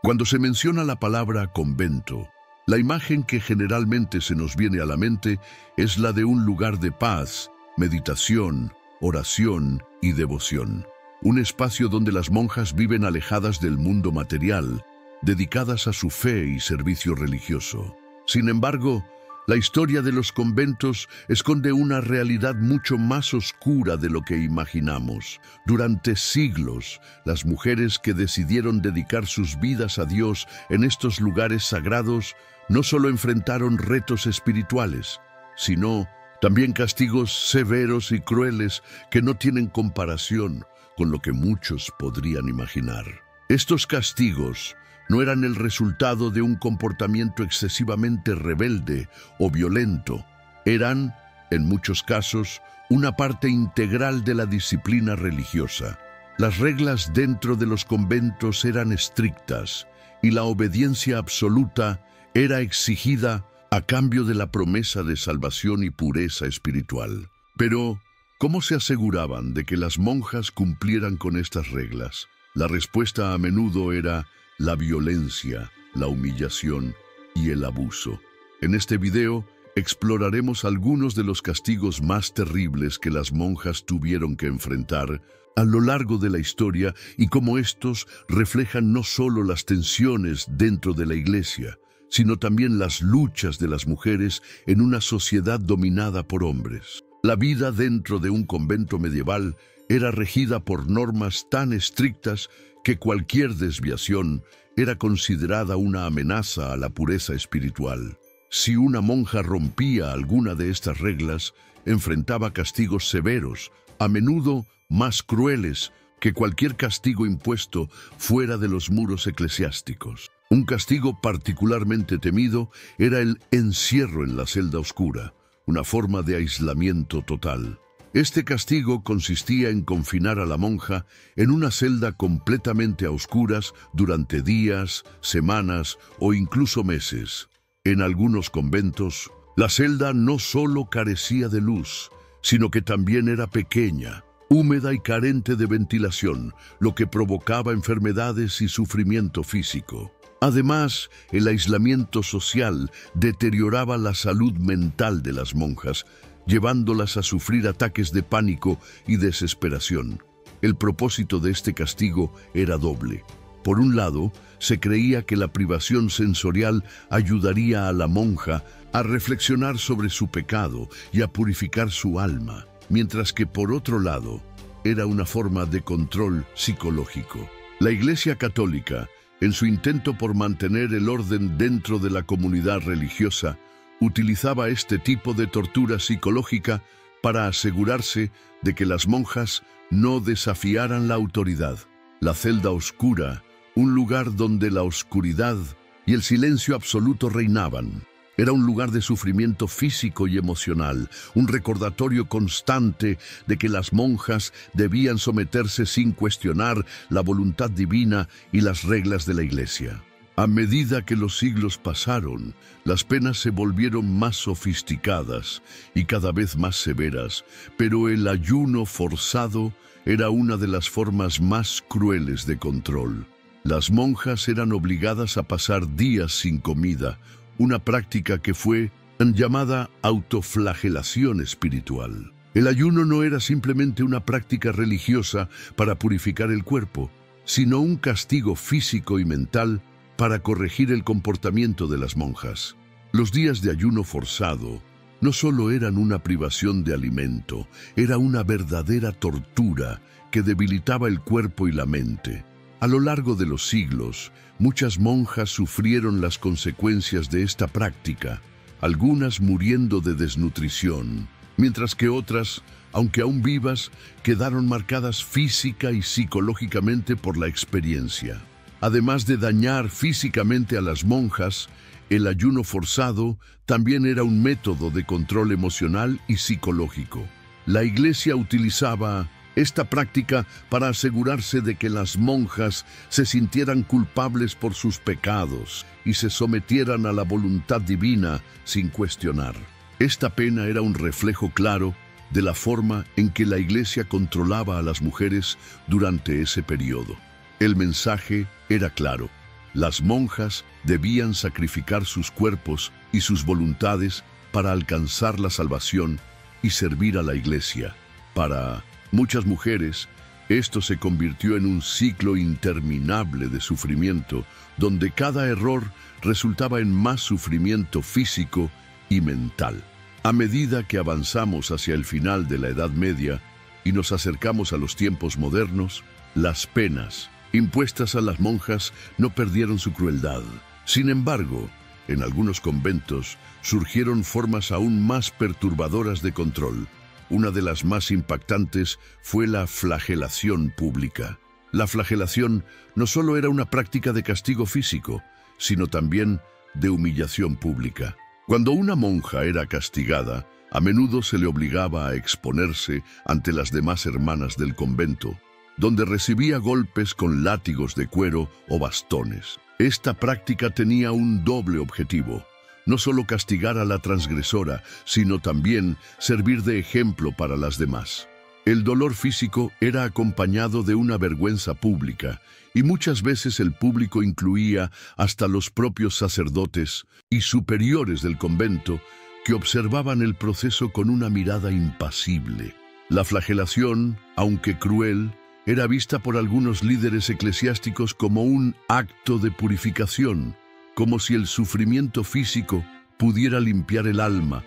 Cuando se menciona la palabra convento, la imagen que generalmente se nos viene a la mente es la de un lugar de paz, meditación, oración y devoción. Un espacio donde las monjas viven alejadas del mundo material, dedicadas a su fe y servicio religioso. Sin embargo, la historia de los conventos esconde una realidad mucho más oscura de lo que imaginamos. Durante siglos, las mujeres que decidieron dedicar sus vidas a Dios en estos lugares sagrados no solo enfrentaron retos espirituales, sino también castigos severos y crueles que no tienen comparación con lo que muchos podrían imaginar. Estos castigos no eran el resultado de un comportamiento excesivamente rebelde o violento. Eran, en muchos casos, una parte integral de la disciplina religiosa. Las reglas dentro de los conventos eran estrictas y la obediencia absoluta era exigida a cambio de la promesa de salvación y pureza espiritual. Pero, ¿cómo se aseguraban de que las monjas cumplieran con estas reglas? La respuesta a menudo era la violencia, la humillación y el abuso. En este video exploraremos algunos de los castigos más terribles que las monjas tuvieron que enfrentar a lo largo de la historia y cómo estos reflejan no solo las tensiones dentro de la iglesia, sino también las luchas de las mujeres en una sociedad dominada por hombres. La vida dentro de un convento medieval era regida por normas tan estrictas que cualquier desviación era considerada una amenaza a la pureza espiritual. Si una monja rompía alguna de estas reglas, enfrentaba castigos severos, a menudo más crueles que cualquier castigo impuesto fuera de los muros eclesiásticos. Un castigo particularmente temido era el encierro en la celda oscura, una forma de aislamiento total. Este castigo consistía en confinar a la monja en una celda completamente a oscuras durante días, semanas o incluso meses. En algunos conventos, la celda no solo carecía de luz, sino que también era pequeña, húmeda y carente de ventilación, lo que provocaba enfermedades y sufrimiento físico. Además, el aislamiento social deterioraba la salud mental de las monjas, llevándolas a sufrir ataques de pánico y desesperación. El propósito de este castigo era doble. Por un lado, se creía que la privación sensorial ayudaría a la monja a reflexionar sobre su pecado y a purificar su alma, mientras que por otro lado, era una forma de control psicológico. La Iglesia Católica, en su intento por mantener el orden dentro de la comunidad religiosa, utilizaba este tipo de tortura psicológica para asegurarse de que las monjas no desafiaran la autoridad. La celda oscura, un lugar donde la oscuridad y el silencio absoluto reinaban, era un lugar de sufrimiento físico y emocional, un recordatorio constante de que las monjas debían someterse sin cuestionar la voluntad divina y las reglas de la Iglesia. A medida que los siglos pasaron, las penas se volvieron más sofisticadas y cada vez más severas, pero el ayuno forzado era una de las formas más crueles de control. Las monjas eran obligadas a pasar días sin comida, una práctica que fue llamada autoflagelación espiritual. El ayuno no era simplemente una práctica religiosa para purificar el cuerpo, sino un castigo físico y mental para corregir el comportamiento de las monjas. Los días de ayuno forzado no solo eran una privación de alimento, era una verdadera tortura que debilitaba el cuerpo y la mente. A lo largo de los siglos, muchas monjas sufrieron las consecuencias de esta práctica, algunas muriendo de desnutrición, mientras que otras, aunque aún vivas, quedaron marcadas física y psicológicamente por la experiencia. Además de dañar físicamente a las monjas, el ayuno forzado también era un método de control emocional y psicológico. La Iglesia utilizaba esta práctica para asegurarse de que las monjas se sintieran culpables por sus pecados y se sometieran a la voluntad divina sin cuestionar. Esta pena era un reflejo claro de la forma en que la Iglesia controlaba a las mujeres durante ese periodo. El mensaje era claro: Las monjas debían sacrificar sus cuerpos y sus voluntades para alcanzar la salvación y servir a la Iglesia. Para muchas mujeres, esto se convirtió en un ciclo interminable de sufrimiento, donde cada error resultaba en más sufrimiento físico y mental. A medida que avanzamos hacia el final de la Edad Media y nos acercamos a los tiempos modernos, las penas impuestas a las monjas no perdieron su crueldad. Sin embargo, en algunos conventos surgieron formas aún más perturbadoras de control. Una de las más impactantes fue la flagelación pública. La flagelación no solo era una práctica de castigo físico, sino también de humillación pública. Cuando una monja era castigada, a menudo se le obligaba a exponerse ante las demás hermanas del convento, donde recibía golpes con látigos de cuero o bastones. Esta práctica tenía un doble objetivo: no solo castigar a la transgresora, sino también servir de ejemplo para las demás. El dolor físico era acompañado de una vergüenza pública, y muchas veces el público incluía hasta los propios sacerdotes y superiores del convento, que observaban el proceso con una mirada impasible. La flagelación, aunque cruel, era vista por algunos líderes eclesiásticos como un acto de purificación, como si el sufrimiento físico pudiera limpiar el alma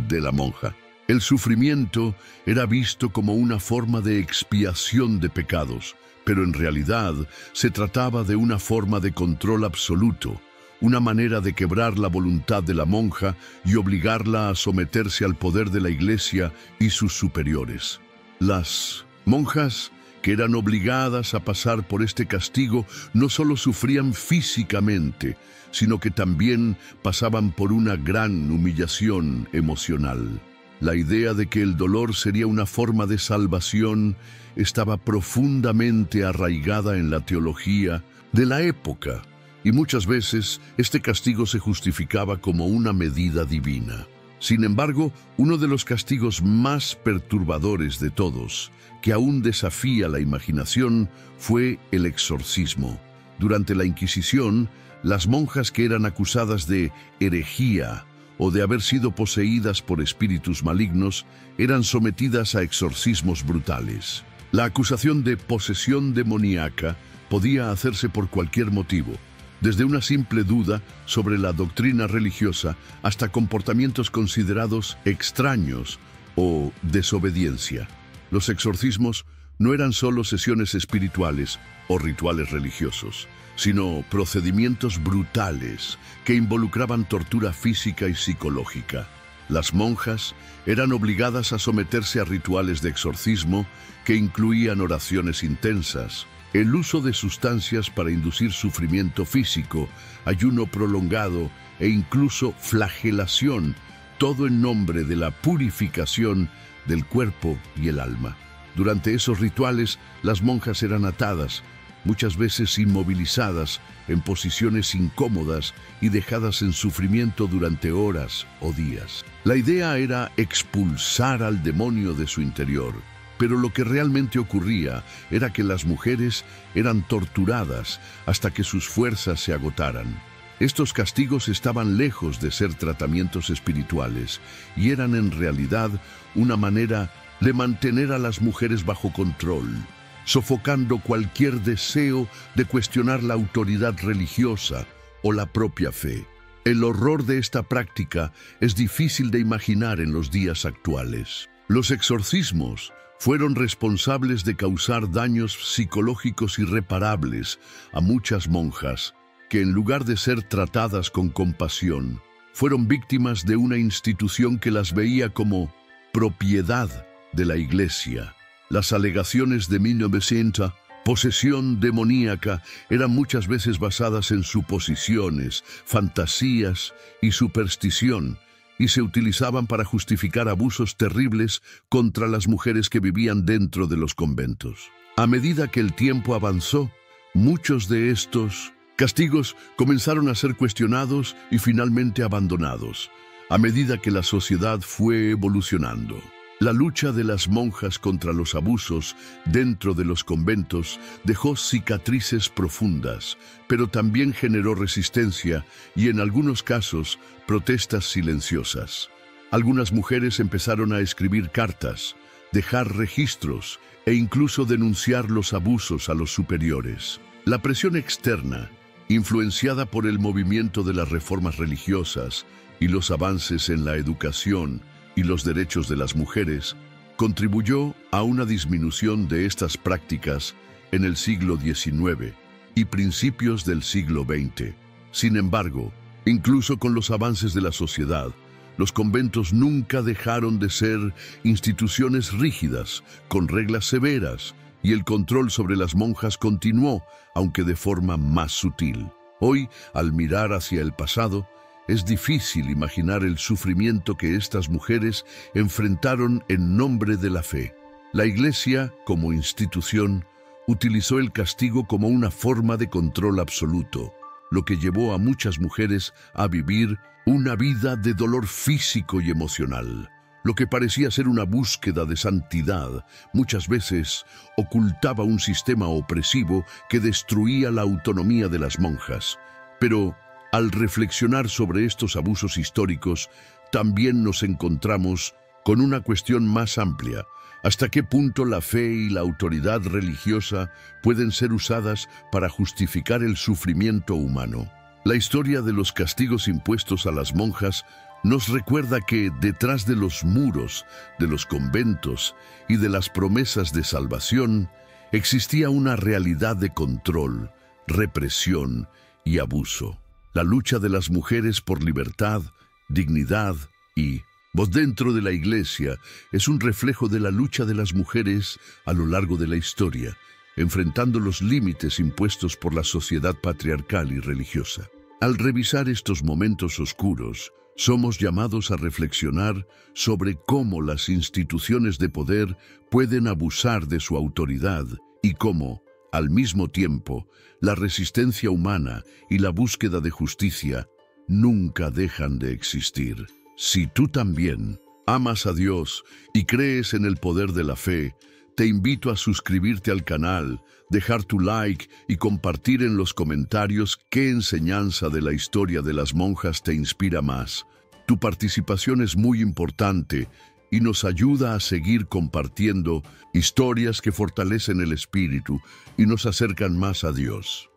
de la monja. El sufrimiento era visto como una forma de expiación de pecados, pero en realidad se trataba de una forma de control absoluto, una manera de quebrar la voluntad de la monja y obligarla a someterse al poder de la Iglesia y sus superiores. Las monjas que eran obligadas a pasar por este castigo no solo sufrían físicamente, sino que también pasaban por una gran humillación emocional. La idea de que el dolor sería una forma de salvación estaba profundamente arraigada en la teología de la época, y muchas veces este castigo se justificaba como una medida divina. Sin embargo, uno de los castigos más perturbadores de todos, que aún desafía la imaginación, fue el exorcismo. Durante la Inquisición, las monjas que eran acusadas de herejía o de haber sido poseídas por espíritus malignos eran sometidas a exorcismos brutales. La acusación de posesión demoníaca podía hacerse por cualquier motivo, desde una simple duda sobre la doctrina religiosa hasta comportamientos considerados extraños o desobediencia. Los exorcismos no eran solo sesiones espirituales o rituales religiosos, sino procedimientos brutales que involucraban tortura física y psicológica. Las monjas eran obligadas a someterse a rituales de exorcismo que incluían oraciones intensas, el uso de sustancias para inducir sufrimiento físico, ayuno prolongado e incluso flagelación, todo en nombre de la purificación del cuerpo y el alma. Durante esos rituales, las monjas eran atadas, muchas veces inmovilizadas en posiciones incómodas y dejadas en sufrimiento durante horas o días. La idea era expulsar al demonio de su interior, pero lo que realmente ocurría era que las mujeres eran torturadas hasta que sus fuerzas se agotaran. Estos castigos estaban lejos de ser tratamientos espirituales y eran en realidad una manera de mantener a las mujeres bajo control, sofocando cualquier deseo de cuestionar la autoridad religiosa o la propia fe. El horror de esta práctica es difícil de imaginar en los días actuales. Los exorcismos fueron responsables de causar daños psicológicos irreparables a muchas monjas que, en lugar de ser tratadas con compasión, fueron víctimas de una institución que las veía como propiedad de la Iglesia. Las alegaciones de 1900, posesión demoníaca, eran muchas veces basadas en suposiciones, fantasías y superstición, y se utilizaban para justificar abusos terribles contra las mujeres que vivían dentro de los conventos. A medida que el tiempo avanzó, muchos de estos castigos comenzaron a ser cuestionados y finalmente abandonados, a medida que la sociedad fue evolucionando. La lucha de las monjas contra los abusos dentro de los conventos dejó cicatrices profundas, pero también generó resistencia y, en algunos casos, protestas silenciosas. Algunas mujeres empezaron a escribir cartas, dejar registros e incluso denunciar los abusos a los superiores. La presión externa, influenciada por el movimiento de las reformas religiosas y los avances en la educación y los derechos de las mujeres, contribuyó a una disminución de estas prácticas en el siglo XIX y principios del siglo XX. Sin embargo, incluso con los avances de la sociedad, los conventos nunca dejaron de ser instituciones rígidas, con reglas severas, y el control sobre las monjas continuó, aunque de forma más sutil. Hoy, al mirar hacia el pasado, es difícil imaginar el sufrimiento que estas mujeres enfrentaron en nombre de la fe. La Iglesia, como institución, utilizó el castigo como una forma de control absoluto, lo que llevó a muchas mujeres a vivir una vida de dolor físico y emocional. Lo que parecía ser una búsqueda de santidad, muchas veces ocultaba un sistema opresivo que destruía la autonomía de las monjas. Pero, al reflexionar sobre estos abusos históricos, también nos encontramos con una cuestión más amplia. ¿Hasta qué punto la fe y la autoridad religiosa pueden ser usadas para justificar el sufrimiento humano? La historia de los castigos impuestos a las monjas nos recuerda que detrás de los muros, de los conventos y de las promesas de salvación, existía una realidad de control, represión y abuso. La lucha de las mujeres por libertad, dignidad y voz dentro de la Iglesia es un reflejo de la lucha de las mujeres a lo largo de la historia, enfrentando los límites impuestos por la sociedad patriarcal y religiosa. Al revisar estos momentos oscuros, somos llamados a reflexionar sobre cómo las instituciones de poder pueden abusar de su autoridad y cómo, al mismo tiempo, la resistencia humana y la búsqueda de justicia nunca dejan de existir. Si tú también amas a Dios y crees en el poder de la fe, te invito a suscribirte al canal, dejar tu like y compartir en los comentarios qué enseñanza de la historia de las monjas te inspira más. Tu participación es muy importante y nos ayuda a seguir compartiendo historias que fortalecen el espíritu y nos acercan más a Dios.